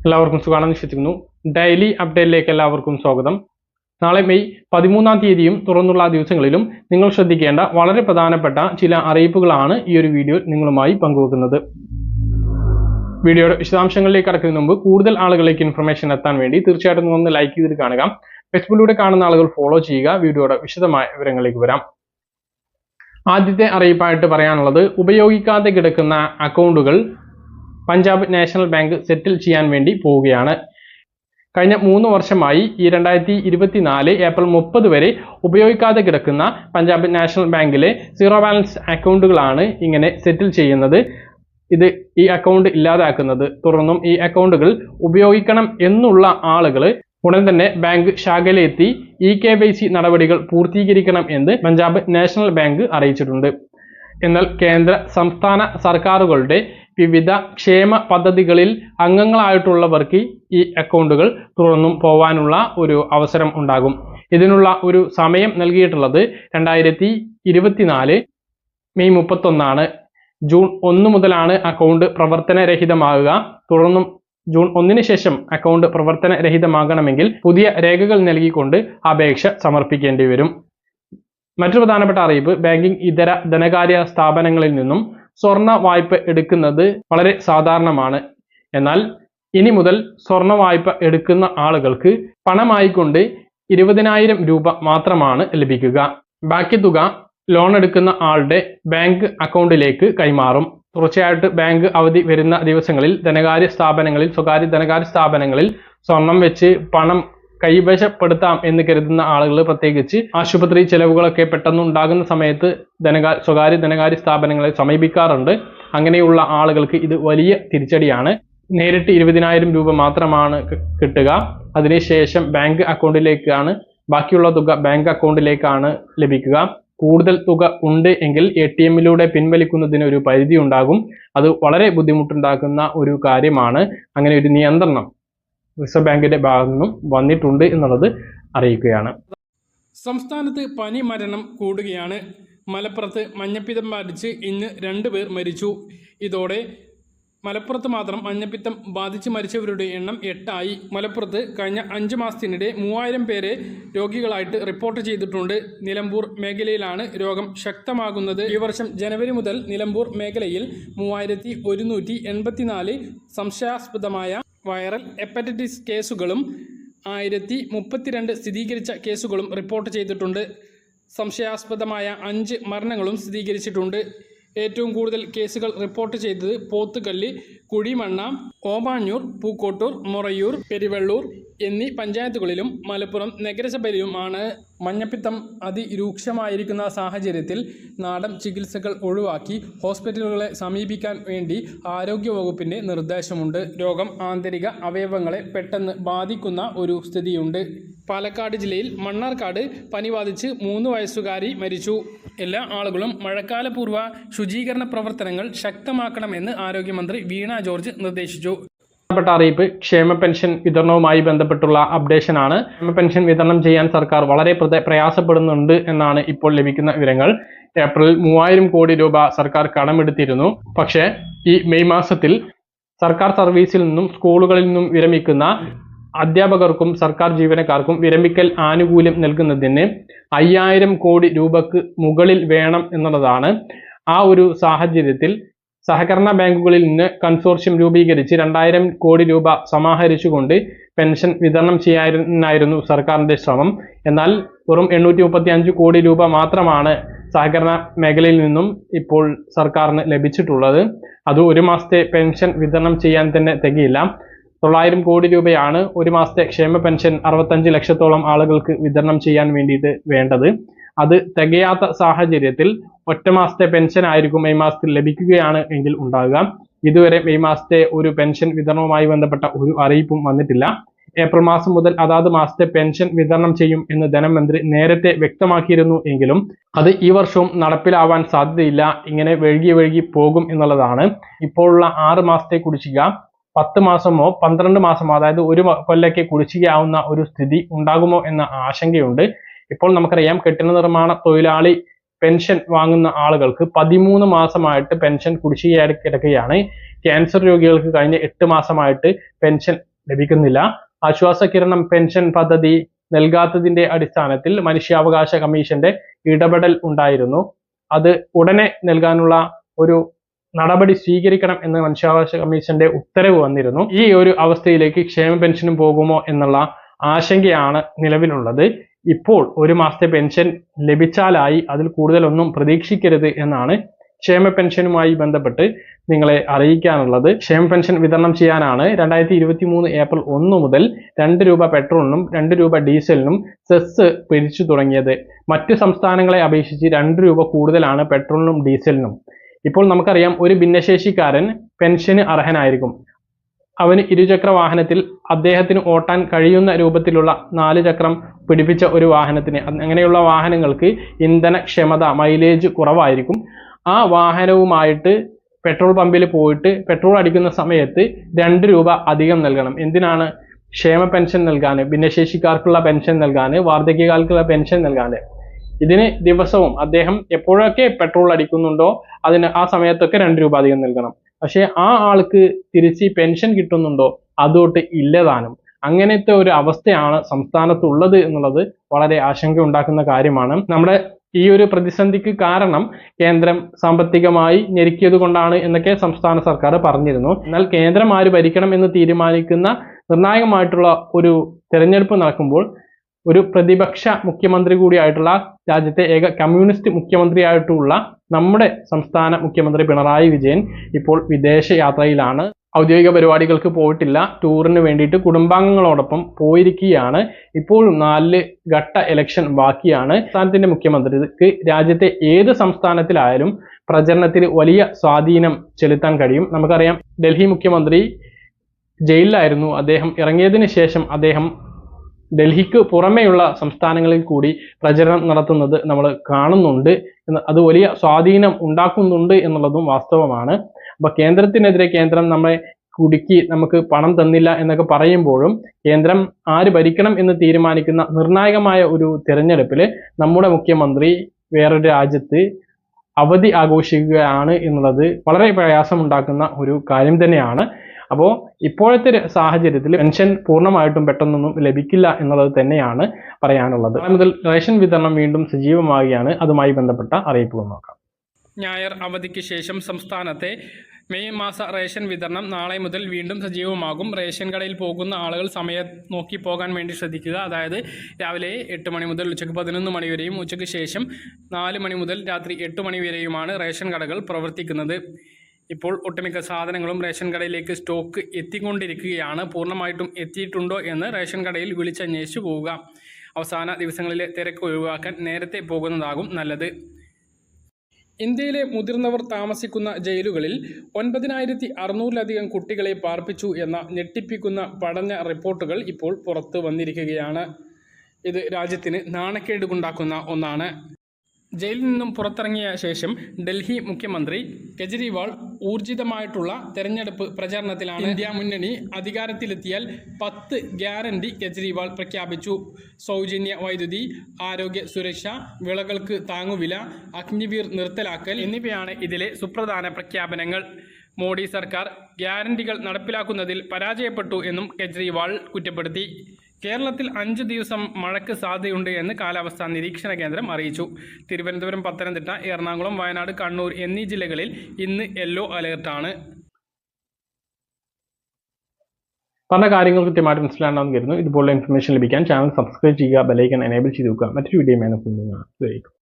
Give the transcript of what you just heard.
എല്ലാവർക്കും സുഖാണെന്ന് വിശ്വസിക്കുന്നു. ഡെയിലി അപ്ഡേറ്റിലേക്ക് എല്ലാവർക്കും സ്വാഗതം. നാളെ മെയ് 13-ാം തീയതിയും തുറന്നുള്ള ദിവസങ്ങളിലും നിങ്ങൾ ശ്രദ്ധിക്കേണ്ട വളരെ പ്രധാനപ്പെട്ട ചില അറിയിപ്പുകളാണ് ഈ ഒരു വീഡിയോയിൽ നിങ്ങളുമായി പങ്കുവെക്കുന്നത്. വീഡിയോയുടെ വിശദാംശങ്ങളിലേക്ക് കടക്കുന്നതിന് മുമ്പ് കൂടുതൽ ആളുകളിലേക്ക് ഇൻഫർമേഷൻ എത്താൻ വേണ്ടി തീർച്ചയായിട്ടും ഒന്ന് ലൈക്ക് ചെയ്തിട്ട് കാണുക. ഫേസ്ബുക്കിലൂടെ കാണുന്ന ആളുകൾ ഫോളോ ചെയ്യുക. വീഡിയോയുടെ വിശദമായ വിവരങ്ങളിലേക്ക് വരാം. ആദ്യത്തെ അറിയിപ്പായിട്ട് പറയാനുള്ളത്, ഉപയോഗിക്കാതെ കിടക്കുന്ന അക്കൗണ്ടുകൾ പഞ്ചാബ് നാഷണൽ ബാങ്ക് സെറ്റിൽ ചെയ്യാൻ വേണ്ടി പോവുകയാണ്. കഴിഞ്ഞ 3 വർഷമായി ഈ 2024 ഏപ്രിൽ 30 വരെ ഉപയോഗിക്കാതെ കിടക്കുന്ന പഞ്ചാബ് നാഷണൽ ബാങ്കിലെ സീറോ ബാലൻസ് അക്കൗണ്ടുകളാണ് ഇങ്ങനെ സെറ്റിൽ ചെയ്യുന്നത്. ഈ അക്കൗണ്ട് ഇല്ലാതാക്കുന്നത്. തുടർന്നും ഈ അക്കൗണ്ടുകൾ ഉപയോഗിക്കണം എന്നുള്ള ആളുകൾ ഉടൻ തന്നെ ബാങ്ക് ശാഖയിലെത്തി KYC നടപടികൾ പൂർത്തീകരിക്കണം എന്ന് പഞ്ചാബ് നാഷണൽ ബാങ്ക് അറിയിച്ചിട്ടുണ്ട്. എന്നാൽ കേന്ദ്ര സംസ്ഥാന സർക്കാരുകളുടെ വിവിധ ക്ഷേമ പദ്ധതികളിൽ അംഗങ്ങളായിട്ടുള്ളവർക്ക് ഈ അക്കൗണ്ടുകൾ തുറന്നും പോവാനുള്ള ഒരു അവസരം ഉണ്ടാകും. ഇതിനുള്ള ഒരു സമയം നൽകിയിട്ടുള്ളത് 2024 മെയ് 31 ജൂൺ 1 മുതലാണ് അക്കൗണ്ട് പ്രവർത്തനരഹിതമാകുക. തുടർന്നും ജൂൺ 1 ശേഷം അക്കൗണ്ട് പ്രവർത്തനരഹിതമാകണമെങ്കിൽ പുതിയ രേഖകൾ നൽകിക്കൊണ്ട് അപേക്ഷ സമർപ്പിക്കേണ്ടി വരും. മറ്റൊരു പ്രധാനപ്പെട്ട അറിയിപ്പ്, ബാങ്കിംഗ് ഇതര ധനകാര്യ സ്ഥാപനങ്ങളിൽ നിന്നും സ്വർണ്ണ വായ്പ എടുക്കുന്നത് വളരെ സാധാരണമാണ്. എന്നാൽ ഇനി മുതൽ സ്വർണ്ണ വായ്പ എടുക്കുന്ന ആളുകൾക്ക് പണമായിക്കൊണ്ട് 20,000 രൂപ മാത്രമാണ് ലഭിക്കുക. ബാക്കി തുക ലോൺ എടുക്കുന്ന ആളുടെ ബാങ്ക് അക്കൗണ്ടിലേക്ക് കൈമാറും. തുടർച്ചയായിട്ട് ബാങ്ക് അവധി വരുന്ന ദിവസങ്ങളിൽ സ്വകാര്യ ധനകാര്യ സ്ഥാപനങ്ങളിൽ സ്വർണം വെച്ച് പണം കൈവശപ്പെടുത്താം എന്ന് കരുതുന്ന ആളുകൾ, പ്രത്യേകിച്ച് ആശുപത്രി ചെലവുകളൊക്കെ പെട്ടെന്ന് ഉണ്ടാകുന്ന സമയത്ത് സ്വകാര്യ ധനകാര്യ സ്ഥാപനങ്ങളെ സമീപിക്കാറുണ്ട്. അങ്ങനെയുള്ള ആളുകൾക്ക് ഇത് വലിയ തിരിച്ചടിയാണ്. നേരിട്ട് 20,000 രൂപ മാത്രമാണ് കിട്ടുക. അതിനുശേഷം ബാങ്ക് അക്കൗണ്ടിലേക്കാണ്, ബാക്കിയുള്ള തുക ബാങ്ക് അക്കൗണ്ടിലേക്കാണ് ലഭിക്കുക. കൂടുതൽ തുക ഉണ്ട് എങ്കിൽ ATM-ലൂടെ പിൻവലിക്കുന്നതിന് ഒരു പരിധി ഉണ്ടാകും. അത് വളരെ ബുദ്ധിമുട്ടുണ്ടാക്കുന്ന ഒരു കാര്യമാണ്. അങ്ങനെ ഒരു നിയന്ത്രണം റിസർവ് ബാങ്കിന്റെ ഭാഗത്തു നിന്നും വന്നിട്ടുണ്ട് എന്നുള്ളത് അറിയിക്കുകയാണ്. സംസ്ഥാനത്ത് പനി മരണം കൂടുകയാണ്. മലപ്പുറത്ത് മഞ്ഞപ്പിത്തം ബാധിച്ച് ഇന്ന് 2 പേർ മരിച്ചു. ഇതോടെ മലപ്പുറത്ത് മാത്രം മഞ്ഞപ്പിത്തം ബാധിച്ച് മരിച്ചവരുടെ എണ്ണം 8 ആയി. മലപ്പുറത്ത് കഴിഞ്ഞ 5 മാസത്തിനിടെ 3000 പേരെ രോഗികളായിട്ട് റിപ്പോർട്ട് ചെയ്തിട്ടുണ്ട്. നിലമ്പൂർ മേഖലയിലാണ് രോഗം ശക്തമാകുന്നത്. ഈ വർഷം ജനുവരി മുതൽ നിലമ്പൂർ മേഖലയിൽ 3184 സംശയാസ്പദമായ വൈറൽ ഹെപ്പറ്റൈറ്റിസ് കേസുകളും 1032 സ്ഥിരീകരിച്ച കേസുകളും റിപ്പോർട്ട് ചെയ്തിട്ടുണ്ട്. സംശയാസ്പദമായ 5 മരണങ്ങളും സ്ഥിരീകരിച്ചിട്ടുണ്ട്. ഏറ്റവും കൂടുതൽ കേസുകൾ റിപ്പോർട്ട് ചെയ്തത് പോത്തുകല്ല്, കുഴിമണ്ണ, ഓമാഞ്ഞൂർ, പൂക്കോട്ടൂർ, മൊറയൂർ, പെരുവള്ളൂർ എന്നീ പഞ്ചായത്തുകളിലും മലപ്പുറം നഗരസഭയിലുമാണ്. മഞ്ഞപ്പിത്തം അതിരൂക്ഷമായിരിക്കുന്ന സാഹചര്യത്തിൽ നാടൻ ചികിത്സകൾ ഒഴിവാക്കി ഹോസ്പിറ്റലുകളെ സമീപിക്കാൻ വേണ്ടി ആരോഗ്യവകുപ്പിൻ്റെ നിർദ്ദേശമുണ്ട്. രോഗം ആന്തരിക അവയവങ്ങളെ പെട്ടെന്ന് ബാധിക്കുന്ന ഒരു സ്ഥിതിയുണ്ട്. പാലക്കാട് ജില്ലയിൽ മണ്ണാർക്കാട് പനി ബാധിച്ച് 3 വയസ്സുകാരി മരിച്ചു. എല്ലാ ആളുകളും മഴക്കാലപൂർവ്വ ശുചീകരണ പ്രവർത്തനങ്ങൾ ശക്തമാക്കണമെന്ന് ആരോഗ്യമന്ത്രി വീണ ജോർജ് നിർദ്ദേശിച്ചു. പ്രധാനപ്പെട്ട അറിയിപ്പ്, ക്ഷേമ പെൻഷൻ വിതരണവുമായി ബന്ധപ്പെട്ടുള്ള അപ്ഡേഷൻ ആണ്. ക്ഷേമ പെൻഷൻ വിതരണം ചെയ്യാൻ സർക്കാർ വളരെ പ്രയാസപ്പെടുന്നുണ്ട് എന്നാണ് ഇപ്പോൾ ലഭിക്കുന്ന വിവരങ്ങൾ. ഏപ്രിൽ 3000 കോടി രൂപ സർക്കാർ കടമെടുത്തിരുന്നു. പക്ഷേ ഈ മെയ് മാസത്തിൽ സർക്കാർ സർവീസിൽ നിന്നും സ്കൂളുകളിൽ നിന്നും വിരമിക്കുന്ന അധ്യാപകർക്കും സർക്കാർ ജീവനക്കാർക്കും വിരമിക്കൽ ആനുകൂല്യം നൽകുന്നതിന് 5000 കോടി രൂപക്ക് മുകളിൽ വേണം എന്നുള്ളതാണ്. ആ ഒരു സാഹചര്യത്തിൽ സഹകരണ ബാങ്കുകളിൽ നിന്ന് കൺസോർഷ്യം രൂപീകരിച്ച് 2000 കോടി രൂപ സമാഹരിച്ചുകൊണ്ട് പെൻഷൻ വിതരണം ചെയ്യാനായിരുന്നു സർക്കാരിന്റെ ശ്രമം. എന്നാൽ വെറും 835 കോടി രൂപ മാത്രമാണ് സഹകരണ മേഖലയിൽ നിന്നും ഇപ്പോൾ സർക്കാരിന് ലഭിച്ചിട്ടുള്ളത്. അത് 1 മാസത്തെ പെൻഷൻ വിതരണം ചെയ്യാൻ തന്നെ തികയില്ല. 900 കോടി രൂപയാണ് 1 മാസത്തെ ക്ഷേമ പെൻഷൻ 65 ലക്ഷത്തോളം ആളുകൾക്ക് വിതരണം ചെയ്യാൻ വേണ്ടിയിട്ട് വേണ്ടത്. അത് തികയാത്ത സാഹചര്യത്തിൽ ഒറ്റ മാസത്തെ പെൻഷൻ ആയിരിക്കും മെയ് മാസത്തിൽ ലഭിക്കുകയാണ് എങ്കിൽ ഉണ്ടാകുക. ഇതുവരെ മെയ് മാസത്തെ ഒരു പെൻഷൻ വിതരണവുമായി ബന്ധപ്പെട്ട ഒരു അറിയിപ്പും വന്നിട്ടില്ല. ഏപ്രിൽ മാസം മുതൽ അതാത് മാസത്തെ പെൻഷൻ വിതരണം ചെയ്യും എന്ന് ധനമന്ത്രി നേരത്തെ വ്യക്തമാക്കിയിരുന്നു എങ്കിലും അത് ഈ വർഷവും നടപ്പിലാവാൻ സാധ്യതയില്ല. ഇങ്ങനെ വഴുകി പോകും എന്നുള്ളതാണ്. ഇപ്പോഴുള്ള 6 മാസത്തെ കുടിശ്ശിക 10 മാസമോ 12 മാസമോ, അതായത് 1 കൊല്ലಕ್ಕೆ കുടിശ്ശികയാവുന്ന ഒരു സ്ഥിതി ഉണ്ടാകുമോ എന്ന ആശങ്കയുണ്ട്. ഇപ്പോൾ നമുക്കറിയാം, കെട്ടിട നിർമ്മാണ തൊഴിലാളി പെൻഷൻ വാങ്ങുന്ന ആളുകൾക്ക് 13 മാസമായിട്ട് പെൻഷൻ കുടിശ്ശികയായി കിടക്കുകയാണ്. ക്യാൻസർ രോഗികൾക്ക് കഴിഞ്ഞ 8 മാസമായിട്ട് പെൻഷൻ ലഭിക്കുന്നില്ല. ആശ്വാസ കിരണം പെൻഷൻ പദ്ധതി നൽകാത്തതിന്റെ അടിസ്ഥാനത്തിൽ മനുഷ്യാവകാശ കമ്മീഷന്റെ ഇടപെടൽ ഉണ്ടായിരുന്നു. അത് ഉടനെ നൽകാനുള്ള ഒരു നടപടി സ്വീകരിക്കണം എന്ന് മനുഷ്യാവകാശ കമ്മീഷന്റെ ഉത്തരവ് വന്നിരുന്നു. ഈ ഒരു അവസ്ഥയിലേക്ക് ക്ഷേമ പെൻഷനും പോകുമോ എന്നുള്ള ആശങ്കയാണ് നിലവിലുള്ളത്. ഇപ്പോൾ ഒരു മാസത്തെ പെൻഷൻ ലഭിച്ചാലായി, അതിൽ കൂടുതലൊന്നും പ്രതീക്ഷിക്കരുത് എന്നാണ് ക്ഷേമ പെൻഷനുമായി ബന്ധപ്പെട്ട് നിങ്ങളെ അറിയിക്കാനുള്ളത്. ക്ഷേമ പെൻഷൻ വിതരണം ചെയ്യാനാണ് 2023 ഏപ്രിൽ 1 മുതൽ 2 രൂപ പെട്രോളിനും 2 രൂപ ഡീസലിനും സെസ് പിരിച്ചു തുടങ്ങിയത്. മറ്റു സംസ്ഥാനങ്ങളെ അപേക്ഷിച്ച് 2 രൂപ കൂടുതലാണ് പെട്രോളിനും ഡീസലിനും. ഇപ്പോൾ നമുക്കറിയാം, ഒരു ഭിന്നശേഷിക്കാരൻ പെൻഷന് അർഹനായിരിക്കും. അവന് ഇരുചക്ര വാഹനത്തിൽ അദ്ദേഹത്തിന് ഓട്ടാൻ കഴിയുന്ന രൂപത്തിലുള്ള 4 ചക്രം പിടിപ്പിച്ച ഒരു വാഹനത്തിന്, അങ്ങനെയുള്ള വാഹനങ്ങൾക്ക് ഇന്ധനക്ഷമത മൈലേജ് കുറവായിരിക്കും. ആ വാഹനവുമായിട്ട് പെട്രോൾ പമ്പിൽ പോയിട്ട് പെട്രോൾ അടിക്കുന്ന സമയത്ത് 2 രൂപ അധികം നൽകണം. എന്തിനാണ്? ക്ഷേമ പെൻഷൻ നൽകാൻ, ഭിന്നശേഷിക്കാർക്കുള്ള പെൻഷൻ നൽകാൻ, വാർദ്ധക്യകാർക്കുള്ള പെൻഷൻ നൽകാൻ. ഇതിന് ദിവസവും അദ്ദേഹം എപ്പോഴൊക്കെ പെട്രോൾ അടിക്കുന്നുണ്ടോ ആ സമയത്തൊക്കെ 2 രൂപ അധികം നൽകണം. പക്ഷെ ആ ആൾക്ക് തിരിച്ച് പെൻഷൻ കിട്ടുന്നുണ്ടോ? അതോട്ട് ഇല്ലതാനും. അങ്ങനത്തെ ഒരു അവസ്ഥയാണ് സംസ്ഥാനത്തുള്ളത് എന്നുള്ളത് വളരെ ആശങ്ക ഉണ്ടാക്കുന്ന കാര്യമാണ്. നമ്മുടെ ഈ ഒരു പ്രതിസന്ധിക്ക് കാരണം കേന്ദ്രം സാമ്പത്തികമായി ഞെരുക്കിയത് കൊണ്ടാണ് എന്നൊക്കെ സംസ്ഥാന സർക്കാർ പറഞ്ഞിരുന്നു. എന്നാൽ കേന്ദ്രം ആര് ഭരിക്കണം എന്ന് തീരുമാനിക്കുന്ന നിർണായകമായിട്ടുള്ള ഒരു തെരഞ്ഞെടുപ്പ് നടക്കുമ്പോൾ ഒരു പ്രതിപക്ഷ മുഖ്യമന്ത്രി കൂടിയായിട്ടുള്ള, രാജ്യത്തെ ഏക കമ്മ്യൂണിസ്റ്റ് മുഖ്യമന്ത്രിയായിട്ടുള്ള നമ്മുടെ സംസ്ഥാന മുഖ്യമന്ത്രി പിണറായി വിജയൻ ഇപ്പോൾ വിദേശ യാത്രയിലാണ്. ഔദ്യോഗിക പരിപാടികൾക്ക് പോയിട്ടില്ല. ടൂറിന് വേണ്ടിയിട്ട് കുടുംബാംഗങ്ങളോടൊപ്പം പോയിരിക്കുകയാണ്. ഇപ്പോഴും 4 ഘട്ട ഇലക്ഷൻ ബാക്കിയാണ്. സംസ്ഥാനത്തിന്റെ മുഖ്യമന്ത്രിക്ക് രാജ്യത്തെ ഏത് സംസ്ഥാനത്തിലായാലും പ്രചരണത്തിൽ വലിയ സ്വാധീനം ചെലുത്താൻ കഴിയും. നമുക്കറിയാം, ഡൽഹി മുഖ്യമന്ത്രി ജയിലിലായിരുന്നു. അദ്ദേഹം ഇറങ്ങിയതിന് ശേഷം അദ്ദേഹം ഡൽഹിക്ക് പുറമെയുള്ള സംസ്ഥാനങ്ങളിൽ കൂടി പ്രചരണം നടത്തുന്നത് നമ്മൾ കാണുന്നുണ്ട്. അത് വലിയ സ്വാധീനം ഉണ്ടാക്കുന്നുണ്ട് എന്നുള്ളതും വാസ്തവമാണ്. അപ്പൊ കേന്ദ്രത്തിനെതിരെ കേന്ദ്രം നമ്മെ കുടുക്കി നമുക്ക് പണം തന്നില്ല എന്നൊക്കെ പറയുമ്പോഴും കേന്ദ്രം ആര് ഭരിക്കണം എന്ന് തീരുമാനിക്കുന്ന നിർണായകമായ ഒരു തിരഞ്ഞെടുപ്പിൽ നമ്മുടെ മുഖ്യമന്ത്രി വേറൊരു രാജ്യത്ത് അവധി ആഘോഷിക്കുകയാണ് എന്നുള്ളത് വളരെ പ്രയാസമുണ്ടാക്കുന്ന ഒരു കാര്യം തന്നെയാണ്. അപ്പോൾ ഇപ്പോഴത്തെ സാഹചര്യത്തിൽ പെൻഷൻ പൂർണ്ണമായിട്ടും പെട്ടെന്നൊന്നും ലഭിക്കില്ല എന്നുള്ളത് തന്നെയാണ് പറയാനുള്ളത്. നാളെ മുതൽ റേഷൻ വിതരണം വീണ്ടും സജീവമാവുകയാണ്. അതുമായി ബന്ധപ്പെട്ട അറിയിപ്പുകൾ നോക്കാം. ഞായർ അവധിക്ക് ശേഷം സംസ്ഥാനത്തെ മെയ് മാസ റേഷൻ വിതരണം നാളെ മുതൽ വീണ്ടും സജീവമാകും. റേഷൻ കടയിൽ പോകുന്ന ആളുകൾ സമയം നോക്കി പോകാൻ വേണ്ടി ശ്രദ്ധിക്കുക. അതായത് രാവിലെ 8 മണി മുതൽ ഉച്ചയ്ക്ക് 11 മണി വരെയും ഉച്ചയ്ക്ക് ശേഷം 4 മണി മുതൽ രാത്രി 8 മണി വരെയുമാണ് റേഷൻ കടകൾ പ്രവർത്തിക്കുന്നത്. ഇപ്പോൾ ഒട്ടുമിക്ക സാധനങ്ങളും റേഷൻ കടയിലേക്ക് സ്റ്റോക്ക് എത്തിക്കൊണ്ടിരിക്കുകയാണ്. പൂർണ്ണമായിട്ടും എത്തിയിട്ടുണ്ടോ എന്ന് റേഷൻ കടയിൽ വിളിച്ചന്വേഷിച്ചു പോവുക. അവസാന ദിവസങ്ങളിലെ തിരക്ക് ഒഴിവാക്കാൻ നേരത്തെ പോകുന്നതാകും നല്ലത്. ഇന്ത്യയിലെ മുതിർന്നവർ താമസിക്കുന്ന ജയിലുകളിൽ 9600-ലധികം കുട്ടികളെ പാർപ്പിച്ചു എന്ന ഞെട്ടിപ്പിക്കുന്ന പഠന റിപ്പോർട്ടുകൾ ഇപ്പോൾ പുറത്തു വന്നിരിക്കുകയാണ്. ഇത് രാജ്യത്തിന് നാണക്കേടുണ്ടാക്കുന്ന ഒന്നാണ്. ജയിലിൽ നിന്നും പുറത്തിറങ്ങിയ ശേഷം ഡൽഹി മുഖ്യമന്ത്രി കെജ്രിവാൾ ഊർജിതമായിട്ടുള്ള തെരഞ്ഞെടുപ്പ് പ്രചാരണത്തിലാണ്. ഇന്ത്യ മുന്നണി അധികാരത്തിലെത്തിയാൽ 10 ഗ്യാരണ്ടി കെജ്രിവാൾ പ്രഖ്യാപിച്ചു. സൗജന്യ വൈദ്യുതി, ആരോഗ്യ സുരക്ഷ, വിളകൾക്ക് താങ്ങുവില, അഗ്നിവീർ നിർത്തലാക്കൽ എന്നിവയാണ് ഇതിലെ സുപ്രധാന പ്രഖ്യാപനങ്ങൾ. മോഡി സർക്കാർ ഗ്യാരണ്ടികൾ നടപ്പിലാക്കുന്നതിൽ പരാജയപ്പെട്ടു എന്നും കെജ്രിവാൾ കുറ്റപ്പെടുത്തി. കേരളത്തിൽ 5 ദിവസം മഴയ്ക്ക് സാധ്യതയുണ്ട് എന്ന് കാലാവസ്ഥാ നിരീക്ഷണ കേന്ദ്രം അറിയിച്ചു. തിരുവനന്തപുരം, പത്തനംതിട്ട, എറണാകുളം, വയനാട്, കണ്ണൂർ എന്നീ ജില്ലകളിൽ ഇന്ന് യെല്ലോ അലേർട്ടാണ്. പറഞ്ഞ കാര്യങ്ങൾ കൃത്യമായിട്ട് മനസ്സിലാണെന്ന് കരുതുന്നു. ഇതുപോലുള്ള ഇൻഫർമേഷൻ ലഭിക്കാൻ ചാനൽ സബ്സ്ക്രൈബ് ചെയ്യുക, ബെൽ ഐക്കൺ എനേബിൾ ചെയ്ത് വെക്കുക. മറ്റൊരു വീഡിയോ